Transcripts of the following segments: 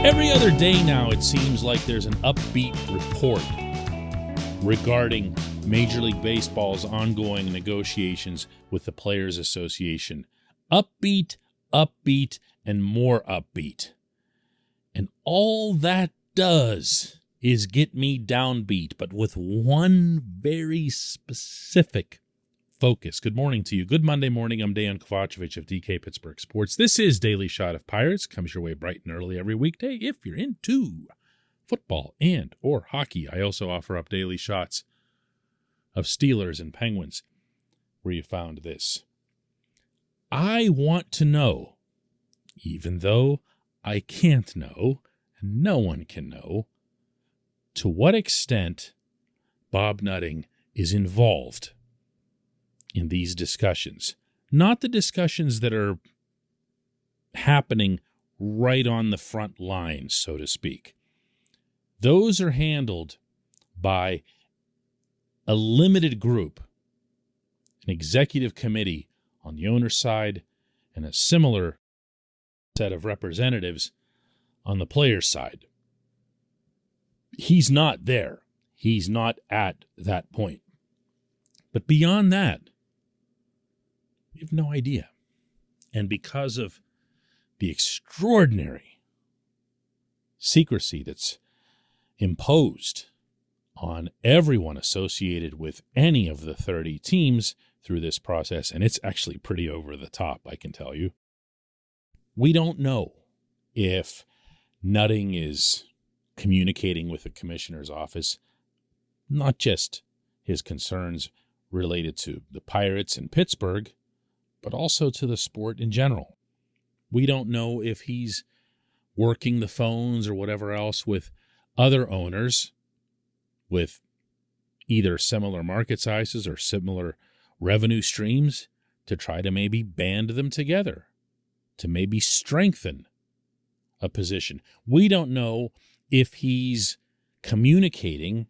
Every other day now, it seems like there's an upbeat report regarding Major League Baseball's ongoing negotiations with the Players Association. Upbeat, and more upbeat. And all that does is get me downbeat, but with one very specific focus. Good morning to you. Good Monday morning. I'm Dejan Kovacevic of DK Pittsburgh Sports. This is Daily Shot of Pirates. Comes your way bright and early every weekday if you're into football and or hockey. I also offer up daily shots of Steelers and Penguins where you found this. I want to know, even though I can't know, and no one can know, to what extent Bob Nutting is involved in these discussions. Not the discussions that are happening right on the front lines, so to speak. Those are handled by a limited group, an executive committee on the owner's side, and a similar set of representatives on the player's side. He's not there. He's not at that point. But beyond that, we have no idea. And because of the extraordinary secrecy that's imposed on everyone associated with any of the 30 teams through this process, and it's actually pretty over the top, I can tell you, we don't know if Nutting is communicating with the commissioner's office, not just his concerns related to the Pirates in Pittsburgh, but also to the sport in general. We don't know if he's working the phones or whatever else with other owners with either similar market sizes or similar revenue streams to try to maybe band them together, to maybe strengthen a position. We don't know if he's communicating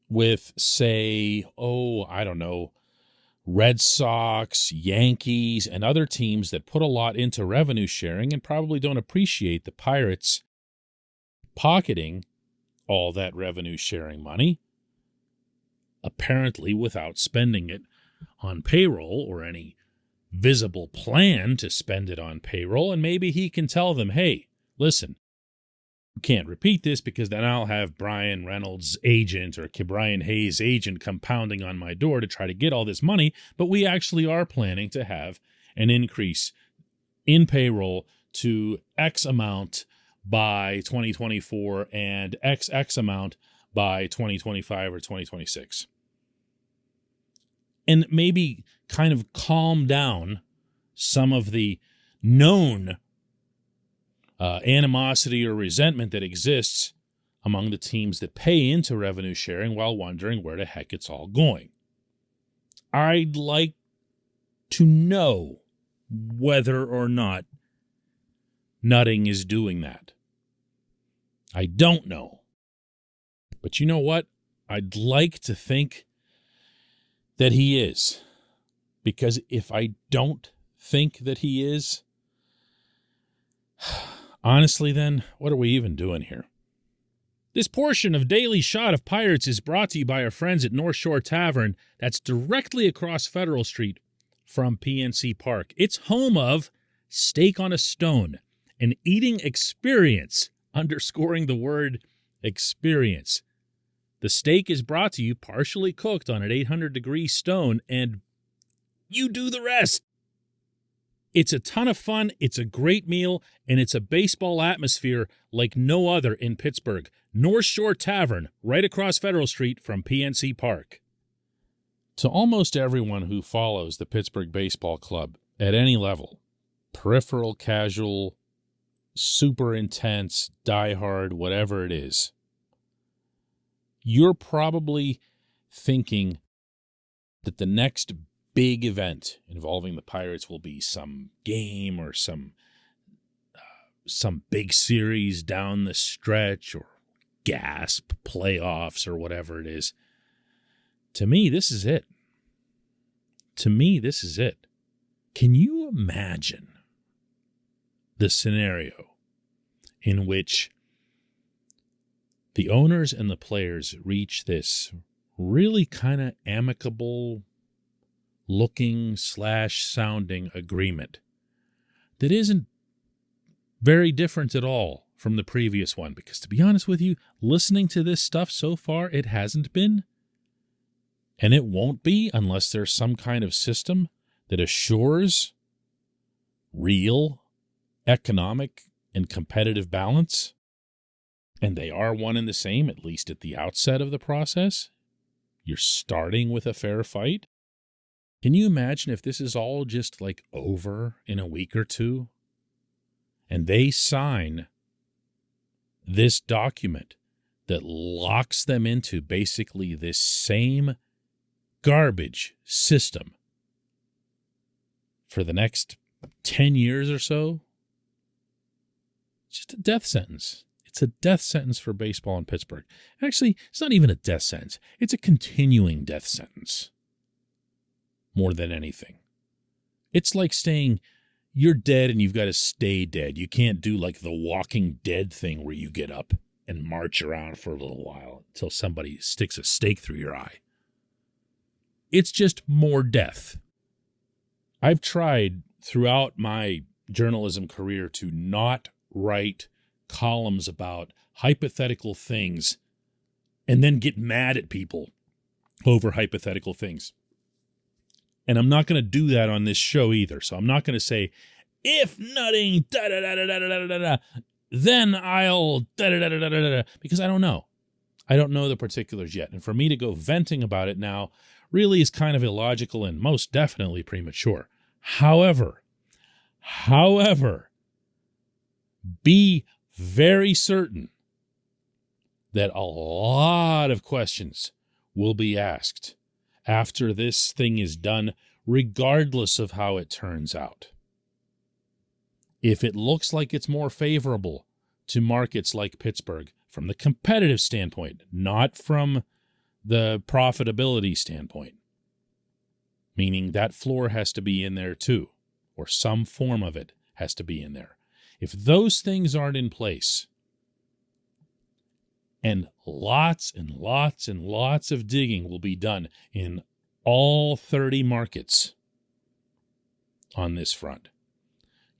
with, say, Red Sox, Yankees, and other teams that put a lot into revenue sharing and probably don't appreciate the Pirates pocketing all that revenue sharing money, apparently without spending it on payroll or any visible plan to spend it on payroll. And maybe he can tell them, hey, listen, you can't repeat this because then I'll have Brian Reynolds' agent or Brian Hayes' agent come pounding on my door to try to get all this money. But we actually are planning to have an increase in payroll to X amount by 2024 and XX amount by 2025 or 2026. And maybe kind of calm down some of the known animosity or resentment that exists among the teams that pay into revenue sharing while wondering where the heck it's all going. I'd like to know whether or not Nutting is doing that. I don't know. But you know what? I'd like to think that he is. Because if I don't think that he is, honestly, then, what are we even doing here? This portion of Daily Shot of Pirates is brought to you by our friends at North Shore Tavern that's directly across Federal Street from PNC Park. It's home of Steak on a Stone, an eating experience, underscoring the word experience. The steak is brought to you partially cooked on an 800-degree stone, and you do the rest. It's a ton of fun, it's a great meal, and it's a baseball atmosphere like no other in Pittsburgh. North Shore Tavern, right across Federal Street from PNC Park. To almost everyone who follows the Pittsburgh Baseball Club at any level, peripheral, casual, super intense, diehard, whatever it is, you're probably thinking that the next big event involving the Pirates will be some game or some big series down the stretch or gasp playoffs or whatever it is. To me, this is it. Can you imagine the scenario in which the owners and the players reach this really kind of amicable looking / sounding agreement that isn't very different at all from the previous one. Because to be honest with you, listening to this stuff so far, it hasn't been. And it won't be unless there's some kind of system that assures real economic and competitive balance. And they are one and the same, at least at the outset of the process. You're starting with a fair fight. Can you imagine if this is all just like over in a week or two? And they sign this document that locks them into basically this same garbage system for the next 10 years or so? It's just a death sentence. It's a death sentence for baseball in Pittsburgh. Actually, it's not even a death sentence. It's a continuing death sentence more than anything. It's like saying you're dead and you've got to stay dead. You can't do like the Walking Dead thing where you get up and march around for a little while until somebody sticks a stake through your eye. It's just more death. I've tried throughout my journalism career to not write columns about hypothetical things and then get mad at people over hypothetical things. And I'm not going to do that on this show either. So I'm not going to say, if nutting, da-da-da-da-da-da-da-da, then I'll da-da-da-da-da-da-da, because I don't know. I don't know the particulars yet. And for me to go venting about it now really is kind of illogical and most definitely premature. However, be very certain that a lot of questions will be asked after this thing is done, regardless of how it turns out. If it looks like it's more favorable to markets like Pittsburgh from the competitive standpoint, not from the profitability standpoint, meaning that floor has to be in there too, or some form of it has to be in there. If those things aren't in place, and lots and lots and lots of digging will be done in all 30 markets on this front,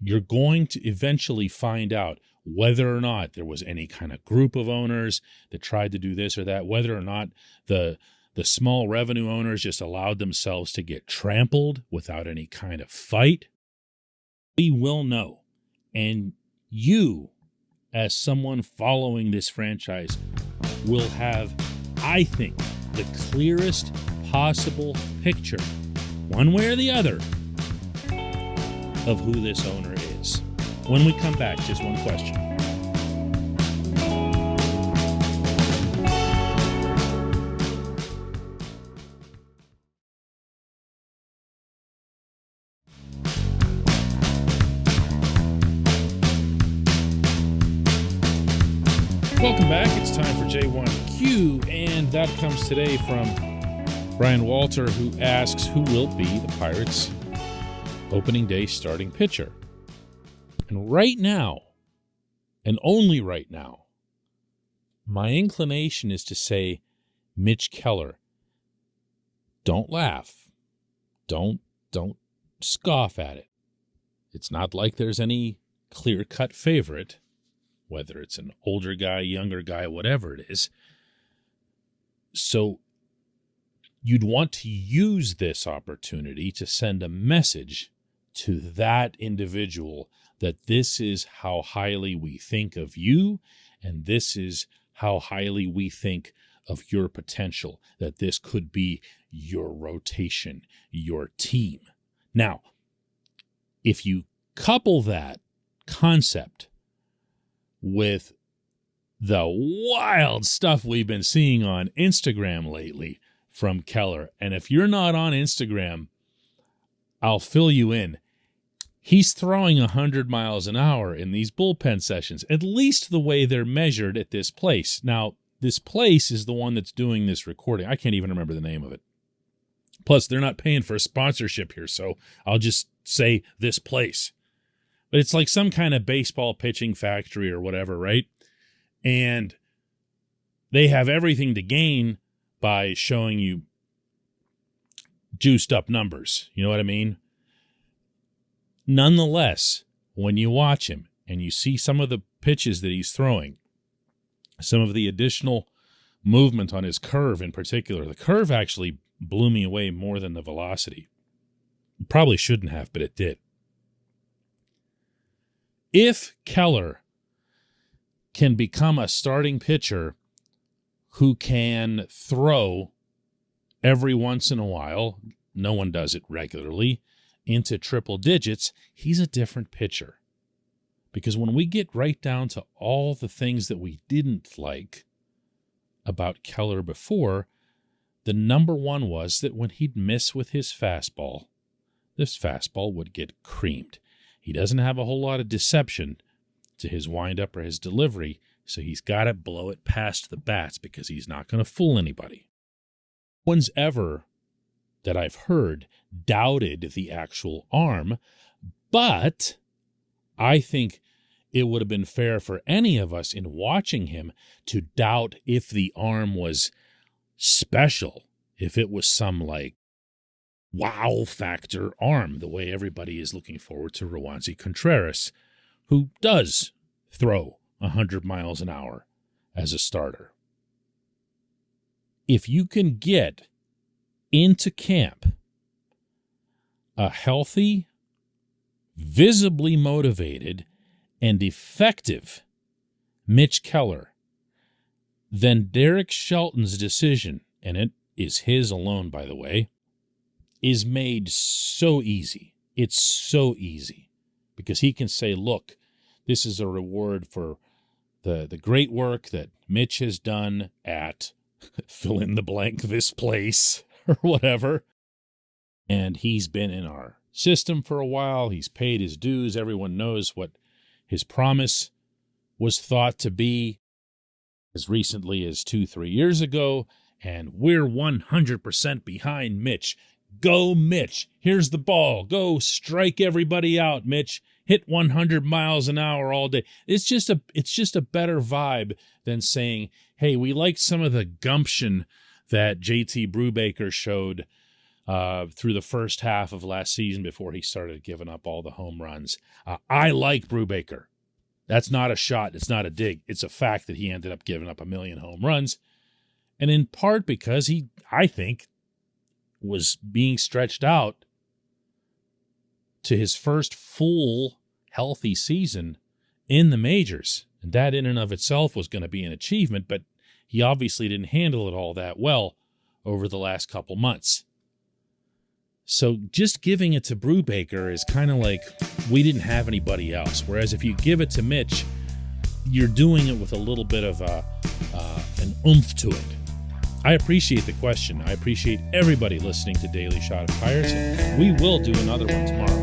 you're going to eventually find out whether or not there was any kind of group of owners that tried to do this or that, whether or not the small revenue owners just allowed themselves to get trampled without any kind of fight. We will know. And you, as someone following this franchise, will have, I think, the clearest possible picture, one way or the other, of who this owner is. When we come back, just one question. Welcome back. It's time for J1Q, and that comes today from Brian Walter, who asks, who will be the Pirates' opening day starting pitcher? And right now, and only right now, my inclination is to say Mitch Keller. Don't laugh. Don't scoff at it. It's not like there's any clear-cut favorite, whether it's an older guy, younger guy, whatever it is. So you'd want to use this opportunity to send a message to that individual that this is how highly we think of you, and this is how highly we think of your potential, that this could be your rotation, your team. Now, if you couple that concept with the wild stuff we've been seeing on Instagram lately from Keller, and if you're not on Instagram, I'll fill you in. He's throwing 100 miles an hour in these bullpen sessions, at least the way they're measured at this place. Now, this place is the one that's doing this recording. I can't even remember the name of it. Plus, they're not paying for a sponsorship here, so I'll just say this place. But it's like some kind of baseball pitching factory or whatever, right? And they have everything to gain by showing you juiced up numbers. You know what I mean? Nonetheless, when you watch him and you see some of the pitches that he's throwing, some of the additional movement on his curve in particular, the curve actually blew me away more than the velocity. It probably shouldn't have, but it did. If Keller can become a starting pitcher who can throw every once in a while, no one does it regularly, into triple digits, he's a different pitcher. Because when we get right down to all the things that we didn't like about Keller before, the number one was that when he'd miss with his fastball, this fastball would get creamed. He doesn't have a whole lot of deception to his windup or his delivery, so he's got to blow it past the bats because he's not going to fool anybody. No one's ever, that I've heard, doubted the actual arm, but I think it would have been fair for any of us in watching him to doubt if the arm was special, if it was some like wow factor arm, the way everybody is looking forward to Roansy Contreras, who does throw 100 miles an hour as a starter. If you can get into camp a healthy, visibly motivated, and effective Mitch Keller, then Derek Shelton's decision, and it is his alone, by the way, is made so easy. It's so easy because he can say, look, this is a reward for the great work that Mitch has done at fill in the blank this place or whatever. And he's been in our system for a while. He's paid his dues. Everyone knows what his promise was thought to be as recently as 2-3 years ago. And we're 100% behind Mitch. Go, Mitch. Here's the ball. Go strike everybody out, Mitch. Hit 100 miles an hour all day. It's just a better vibe than saying, hey, we liked some of the gumption that JT Brubaker showed through the first half of last season before he started giving up all the home runs. I like Brubaker. That's not a shot. It's not a dig. It's a fact that he ended up giving up 1 million home runs. And in part because he, I think, was being stretched out to his first full healthy season in the majors. And that in and of itself was going to be an achievement, but he obviously didn't handle it all that well over the last couple months. So just giving it to Brubaker is kind of like we didn't have anybody else. Whereas if you give it to Mitch, you're doing it with a little bit of an oomph to it. I appreciate the question. I appreciate everybody listening to Daily Shot of Pirates. We will do another one tomorrow.